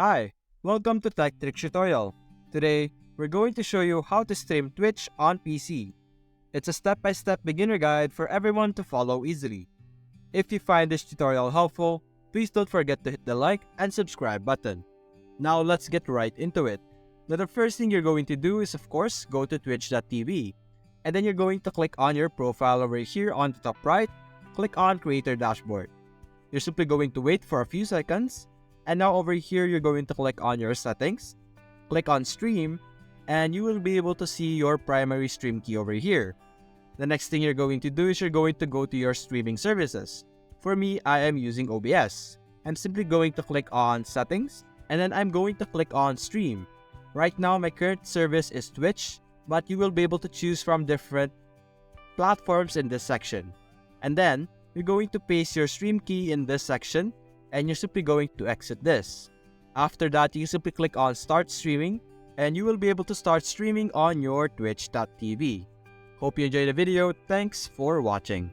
Hi, welcome to Tech Trick Tutorial. Today, we're going to show you how to stream Twitch on PC. It's a step-by-step beginner guide for everyone to follow easily. If you find this tutorial helpful, please don't forget to hit the like and subscribe button. Now let's get right into it. Now the first thing you're going to do is of course go to twitch.tv, and then you're going to click on your profile over here on the top right, click on Creator Dashboard. You're simply going to wait for a few seconds, and now over here you're going to click on your settings, click on stream, and you will be able to see your primary stream key over here. The next thing you're going to do is you're going to go to your streaming services. For me, I am using OBS. I'm simply going to click on settings, and then I'm going to click on stream. Right now my current service is Twitch, but you will be able to choose from different platforms in this section. And then you're going to paste your stream key in this section, and you're simply going to exit this. After that, you simply click on start streaming, and you will be able to start streaming on your twitch.tv. Hope you enjoyed the video. Thanks for watching.